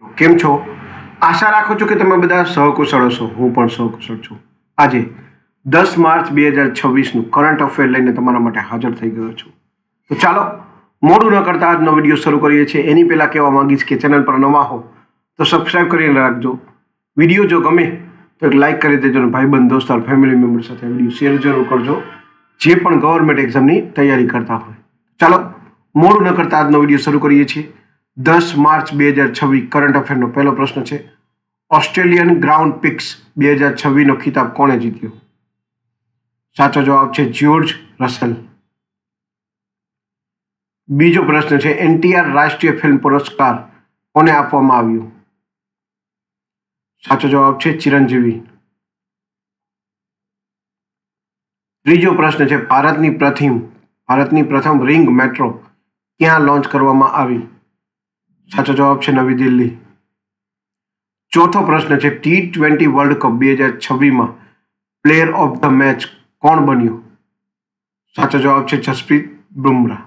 કેમ છો? આશા રાખું છું કે તમે બધા સહકુશળ હશો. હું પણ સહકુશળ છું. આજે 10 માર્ચ 2026નું કરંટ અફેર લઈને તમારા માટે હાજર થઈ ગયો છું. તો ચાલો મોડું ન કરતા આજનો વિડીયો શરૂ કરીએ છીએ. એની પહેલાં કહેવા માંગીશ કે ચેનલ પર નવા હો તો સબસ્ક્રાઈબ કરીને રાખજો. વિડીયો જો ગમે તો એક લાઇક કરી દેજો અને ભાઈબંધ દોસ્તાર ફેમિલી મેમ્બર સાથે વિડીયો શેર જરૂર કરજો જે પણ ગવર્મેન્ટ એક્ઝામની તૈયારી કરતા હોય. ચાલો મોડું ન કરતા આજનો વિડીયો શરૂ કરીએ છીએ. 10 માર્ચ 2026 કરંટ અફેરનો પહેલો પ્રશ્ન છે, ઓસ્ટ્રેલિયન ગ્રાઉન્ડ પિક્સ 2026નો ખિતાબ કોણે જીત્યો? સાચો જવાબ છે જ્યોર્જ રસેલ. બીજો પ્રશ્ન છે, એનટીઆર રાષ્ટ્રીય ફિલ્મ પુરસ્કાર કોને આપવામાં આવ્યો? સાચો જવાબ છે ચિરંજીવી. ત્રીજો પ્રશ્ન છે, ભારતની પ્રથમ રિંગ મેટ્રો ક્યાં લોન્ચ કરવામાં આવી? સાચો જવાબ છે નવી દિલ્હી. ચોથો પ્રશ્ન છે, T20 વર્લ્ડ કપ 2026માં પ્લેયર ઓફ ધ મેચ કોણ બન્યું? સાચો જવાબ છે જસપ્રીત બુમરાહ.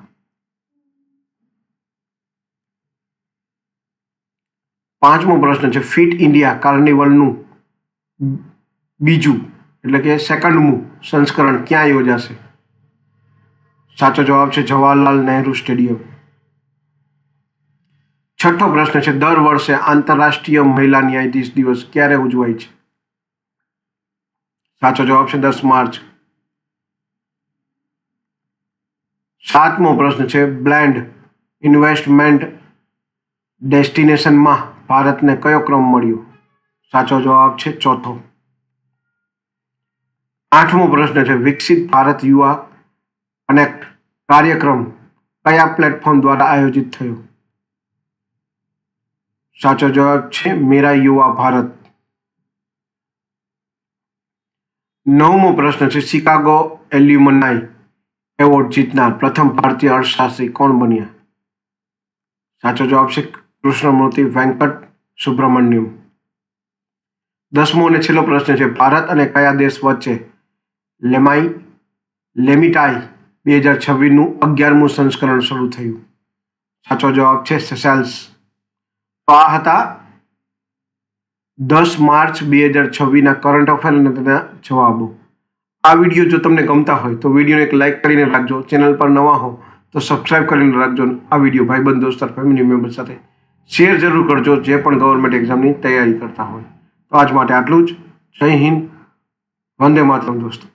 પાંચમો પ્રશ્ન છે, ફિટ ઇન્ડિયા કાર્નિવલનું બીજું એટલે કે સેકન્ડમું સંસ્કરણ ક્યાં યોજાશે? સાચો જવાબ છે જવાહરલાલ નહેરુ સ્ટેડિયમ. છઠ્ઠો પ્રશ્ન છે, દર વર્ષે આંતરરાષ્ટ્રીય મહિલા ન્યાયાધીશ દિવસ ક્યારે ઉજવાય છે? સાચો જવાબ છે 10 માર્ચ. સાતમો પ્રશ્ન છે, બ્લેન્ડ ઇન્વેસ્ટમેન્ટ ડેસ્ટિનેશનમાં ભારતને કયો ક્રમ મળ્યો? સાચો જવાબ છે ચોથો. આઠમો પ્રશ્ન છે, વિકસિત ભારત યુવા કનેક્ટ કાર્યક્રમ કયા પ્લેટફોર્મ દ્વારા આયોજિત થયો? સાચો જવાબ છે મેરા યુવા ભારત. નવમો પ્રશ્ન છે, શિકાગો એલ્યુમનાઈ એવોર્ડ જીતનાર પ્રથમ ભારતીય અર્થશાસ્ત્રી કોણ બન્યા? સાચો જવાબ છે કૃષ્ણમૂર્તિ વેંકટ સુબ્રમણ્યમ. 10મો અને છેલ્લો પ્રશ્ન છે, ભારત અને કયા દેશ વચ્ચે લેમિટાઈ 2026નું 11મું સંસ્કરણ શરૂ થયું? સાચો જવાબ છે સેશેલ્સ. તો આ હતા 10 માર્ચ 2026ના કરંટ અફેર અને તેના જવાબો. આ વિડીયો જો તમને ગમતા હોય તો વિડીયોને એક લાઇક કરીને રાખજો. ચેનલ પર નવા હો તો સબસ્ક્રાઈબ કરીને રાખજો. આ વિડીયો ભાઈબંધ દોસ્તાર ફેમિલી મેમ્બર સાથે શેર જરૂર કરજો જે પણ ગવર્મેન્ટ એક્ઝામની તૈયારી કરતા હોય. તો આજ માટે આટલું જ. જય હિન્દ, વંદે માતરમ દોસ્તો.